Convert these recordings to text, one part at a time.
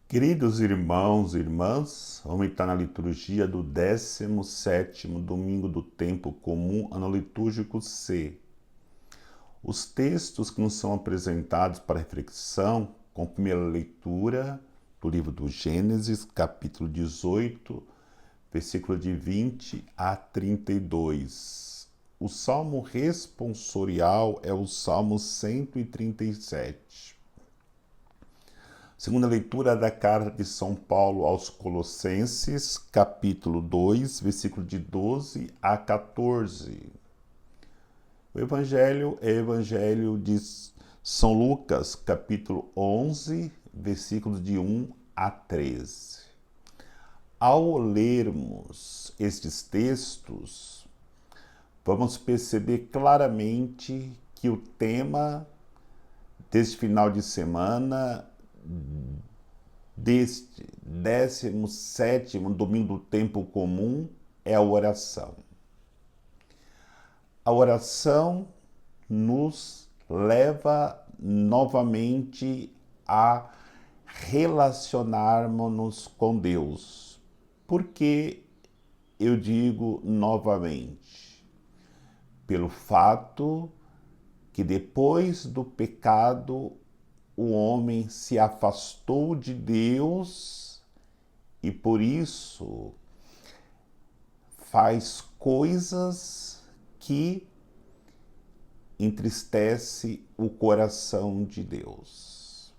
Queridos irmãos e irmãs, vamos estar na liturgia do 17º domingo do tempo comum, ano litúrgico C. Os textos que nos são apresentados para reflexão, com primeira leitura do livro do Gênesis, capítulo 18, versículo de 20 a 32. O salmo responsorial é o Salmo 137. Segunda leitura da carta de São Paulo aos Colossenses, capítulo 2, versículo de 12 a 14. O evangelho é o evangelho de São Lucas, capítulo 11, versículos de 1 a 13. Ao lermos estes textos, vamos perceber claramente que o tema deste final de semana, deste 17º domingo do tempo comum, é a oração. A oração nos leva novamente a relacionarmos-nos com Deus. Por que eu digo novamente? Pelo fato que depois do pecado o homem se afastou de Deus e por isso faz coisas que entristece o coração de Deus.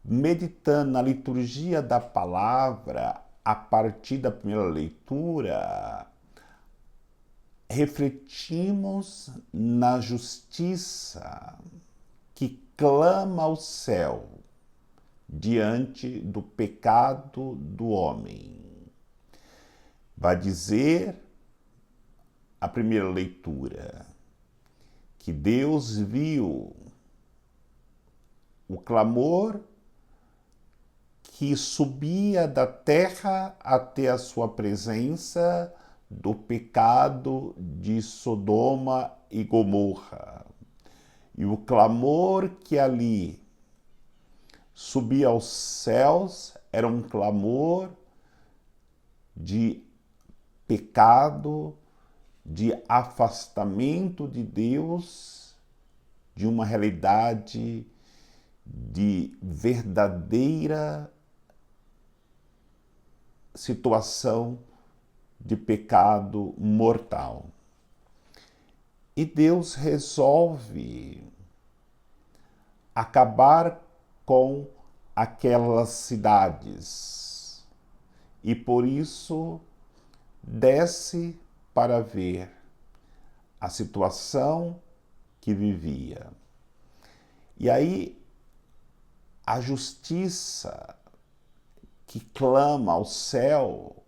Meditando na liturgia da palavra, a partir da primeira leitura, refletimos na justiça que clama ao céu diante do pecado do homem. Vai dizer a primeira leitura que Deus viu o clamor que subia da terra até a sua presença do pecado de Sodoma e Gomorra. E o clamor que ali subia aos céus era um clamor de pecado, de afastamento de Deus, de uma realidade de verdadeira situação de pecado mortal. E Deus resolve acabar com aquelas cidades. E por isso desce para ver a situação que vivia. E aí a justiça que clama ao céu,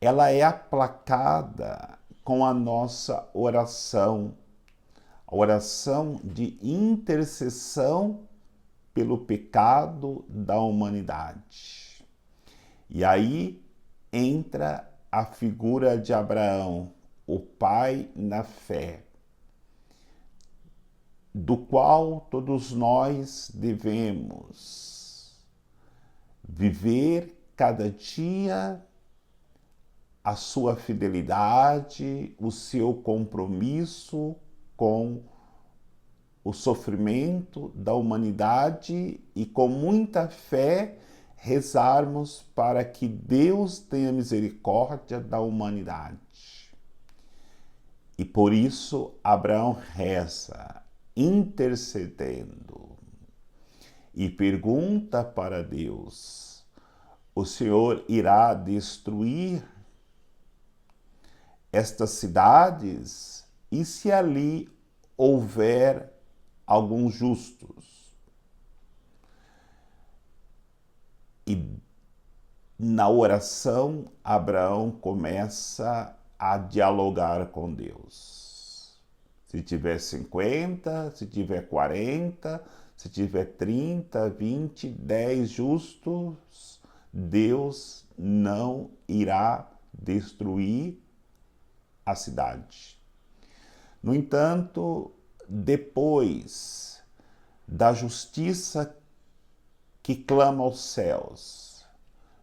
ela é aplacada com a nossa oração, a oração de intercessão pelo pecado da humanidade. E aí entra a figura de Abraão, o pai na fé, do qual todos nós devemos viver cada dia a sua fidelidade, o seu compromisso com o sofrimento da humanidade e com muita fé rezarmos para que Deus tenha misericórdia da humanidade. E por isso Abraão reza, intercedendo, e pergunta para Deus: o Senhor irá destruir estas cidades? E se ali houver alguns justos? E na oração, Abraão começa a dialogar com Deus. Se tiver 50, se tiver 40, se tiver 30, 20, 10 justos, Deus não irá destruir a cidade. No entanto, depois da justiça que clama aos céus,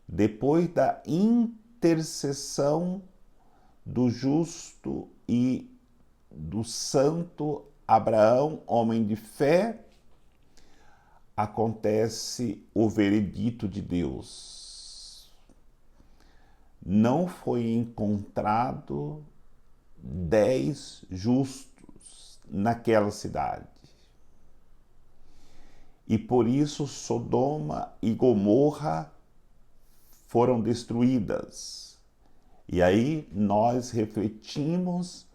depois da intercessão do justo e do santo Abraão, homem de fé, acontece o veredito de Deus. Não foi encontrado 10 justos naquela cidade. E por isso Sodoma e Gomorra foram destruídas. E aí nós refletimos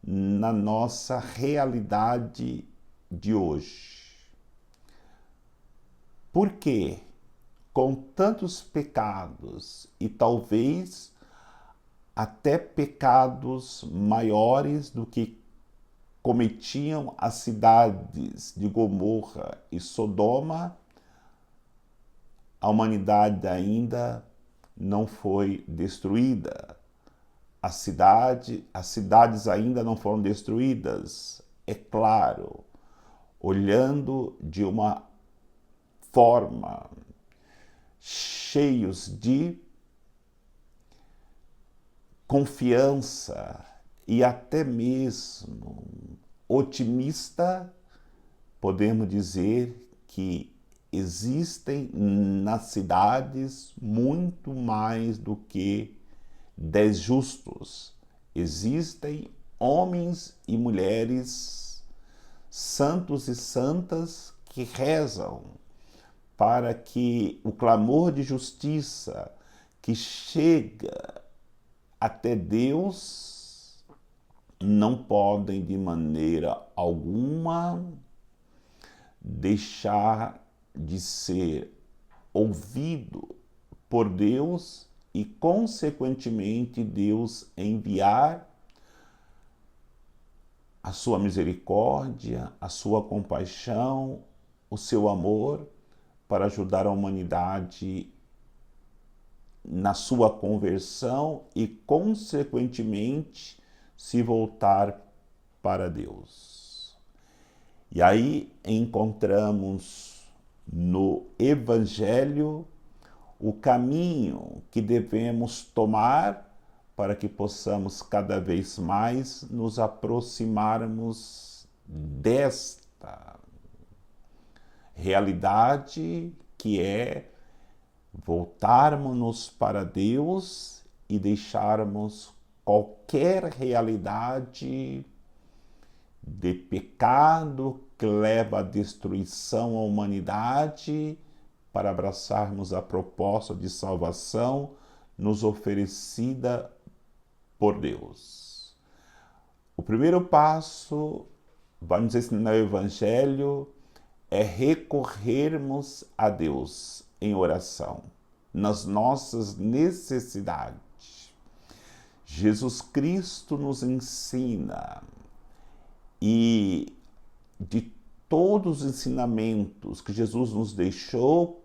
na nossa realidade de hoje. Por quê? Com tantos pecados e talvez até pecados maiores do que cometiam as cidades de Gomorra e Sodoma, a humanidade ainda não foi destruída. As cidades ainda não foram destruídas. É claro, olhando de uma forma cheios de confiança e até mesmo otimista, podemos dizer que existem nas cidades muito mais do que 10 justos. Existem homens e mulheres, santos e santas, que rezam para que o clamor de justiça que chega até Deus não podem de maneira alguma deixar de ser ouvido por Deus e, consequentemente, Deus enviar a sua misericórdia, a sua compaixão, o seu amor para ajudar a humanidade na sua conversão e, consequentemente, se voltar para Deus. E aí encontramos no Evangelho o caminho que devemos tomar para que possamos cada vez mais nos aproximarmos desta realidade que é voltarmos-nos para Deus e deixarmos qualquer realidade de pecado que leva à destruição à humanidade para abraçarmos a proposta de salvação nos oferecida por Deus. O primeiro passo, vai nos ensinar o Evangelho, é recorrermos a Deus em oração, nas nossas necessidades. Jesus Cristo nos ensina, e de todos os ensinamentos que Jesus nos deixou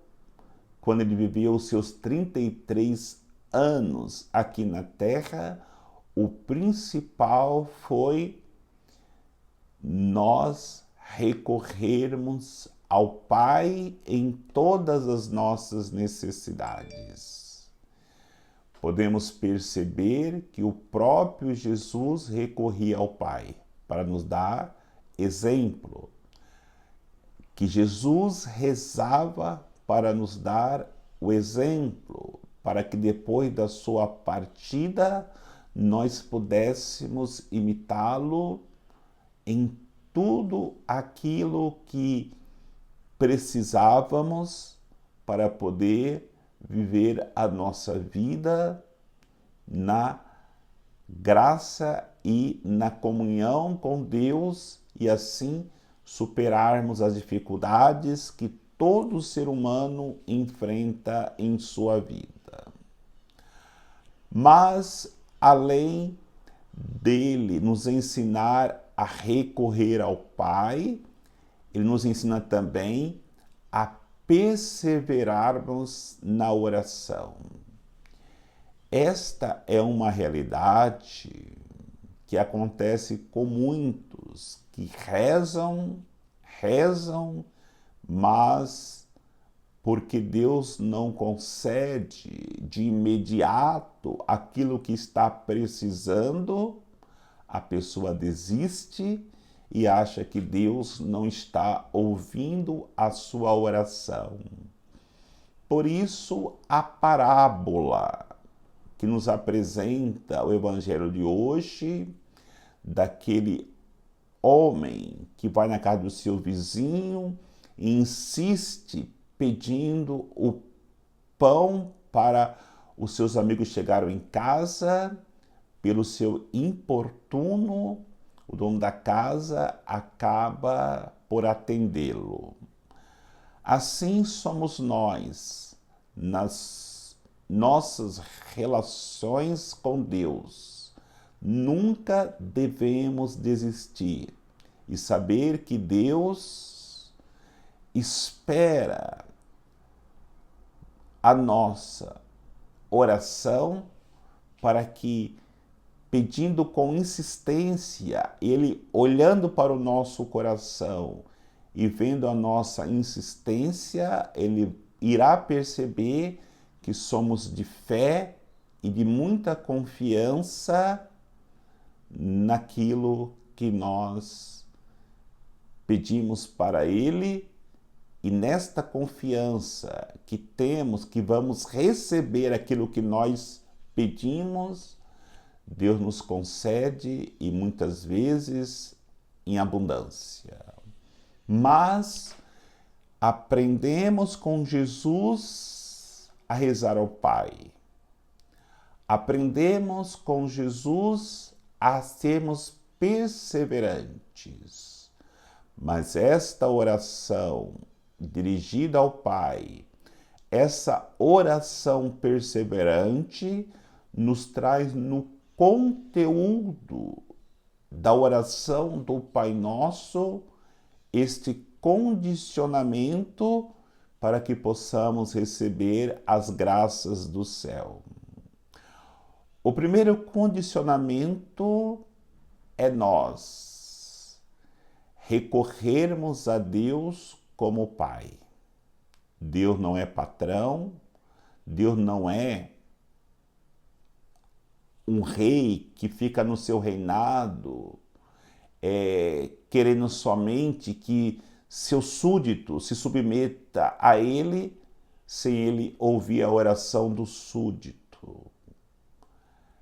quando ele viveu os seus 33 anos aqui na Terra, o principal foi nós recorrermos ao Pai em todas as nossas necessidades. Podemos perceber que o próprio Jesus recorria ao Pai para nos dar exemplo, que Jesus rezava para nos dar o exemplo, para que depois da sua partida nós pudéssemos imitá-lo em tudo aquilo que precisávamos para poder viver a nossa vida na graça e na comunhão com Deus e assim superarmos as dificuldades que todo ser humano enfrenta em sua vida. Mas, além dele nos ensinar a recorrer ao Pai, ele nos ensina também a perseverarmos na oração. Esta é uma realidade que acontece com muitos que rezam, mas porque Deus não concede de imediato aquilo que está precisando, a pessoa desiste e acha que Deus não está ouvindo a sua oração. Por isso, a parábola que nos apresenta o Evangelho de hoje, daquele homem que vai na casa do seu vizinho e insiste pedindo o pão para os seus amigos chegaram em casa, pelo seu importuno, o dono da casa acaba por atendê-lo. Assim somos nós, nas nossas relações com Deus. Nunca devemos desistir e saber que Deus espera a nossa oração para que, pedindo com insistência, Ele olhando para o nosso coração e vendo a nossa insistência, Ele irá perceber que somos de fé e de muita confiança naquilo que nós pedimos para Ele, e nesta confiança que temos que vamos receber aquilo que nós pedimos, Deus nos concede, e muitas vezes em abundância. Mas aprendemos com Jesus a rezar ao Pai. Aprendemos com Jesus a sermos perseverantes. Mas esta oração dirigida ao Pai, essa oração perseverante, nos traz no conteúdo da oração do Pai Nosso este condicionamento para que possamos receber as graças do céu. O primeiro condicionamento é nós recorrermos a Deus como Pai. Deus não é patrão, Deus não é um rei que fica no seu reinado, querendo somente que seu súdito se submeta a ele, sem ele ouvir a oração do súdito.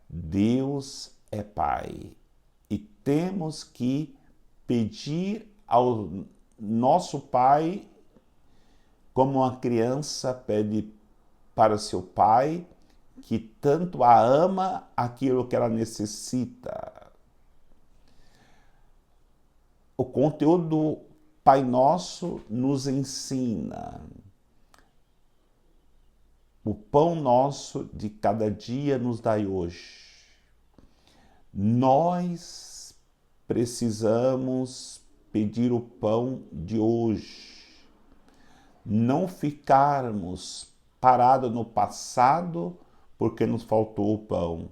Deus é Pai e temos que pedir ao nosso Pai, como uma criança pede para seu pai, que tanto a ama, aquilo que ela necessita. O conteúdo do Pai Nosso nos ensina: o pão nosso de cada dia nos dai hoje. Nós precisamos pedir o pão de hoje. Não ficarmos parados no passado porque nos faltou o pão.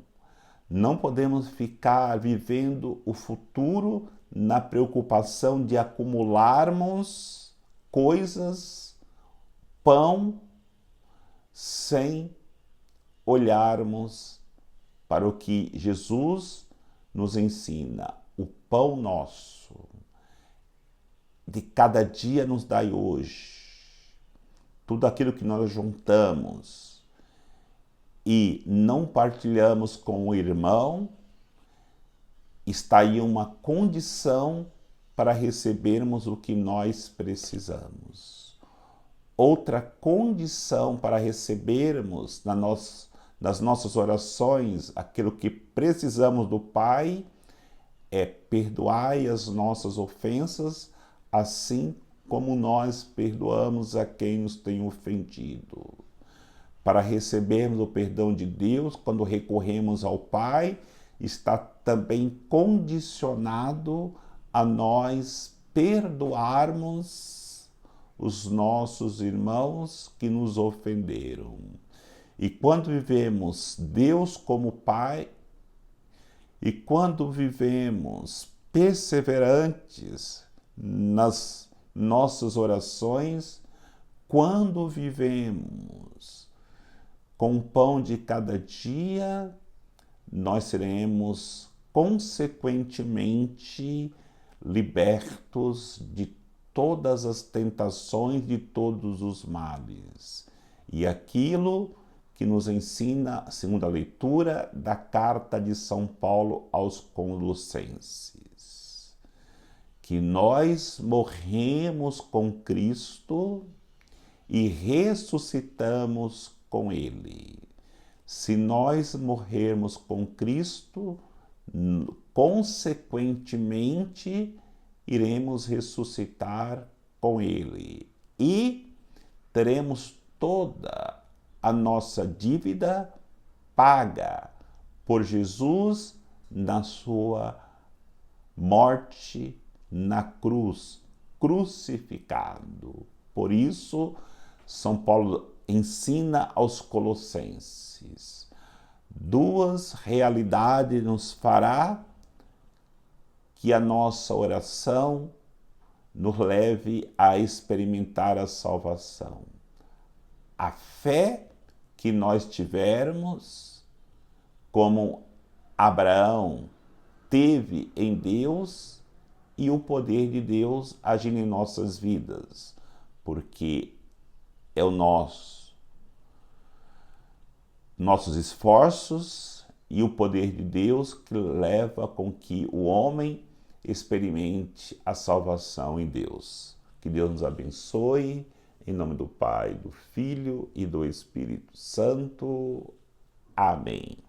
Não podemos ficar vivendo o futuro na preocupação de acumularmos coisas, pão, sem olharmos para o que Jesus nos ensina. O pão nosso de cada dia nos dai hoje. Tudo aquilo que nós juntamos e não partilhamos com o irmão, está aí uma condição para recebermos o que nós precisamos. Outra condição para recebermos nas nossas orações aquilo que precisamos do Pai é: perdoai as nossas ofensas, assim como nós perdoamos a quem nos tem ofendido. Para recebermos o perdão de Deus, quando recorremos ao Pai, está também condicionado a nós perdoarmos os nossos irmãos que nos ofenderam. E quando vivemos Deus como Pai, e quando vivemos perseverantes nas nossas orações, quando vivemos com o pão de cada dia, nós seremos consequentemente libertos de todas as tentações, de todos os males. E aquilo que nos ensina a segunda leitura da carta de São Paulo aos Colossenses, que nós morremos com Cristo e ressuscitamos com Ele. Se nós morrermos com Cristo, consequentemente, iremos ressuscitar com Ele e teremos toda a nossa dívida paga por Jesus na sua morte na cruz, crucificado. Por isso, São Paulo ensina aos Colossenses: duas realidades nos fará que a nossa oração nos leve a experimentar a salvação. A fé que nós tivermos, como Abraão teve em Deus, e o poder de Deus agindo em nossas vidas, porque é o nossos esforços e o poder de Deus que leva com que o homem experimente a salvação em Deus. Que Deus nos abençoe, em nome do Pai, do Filho e do Espírito Santo. Amém.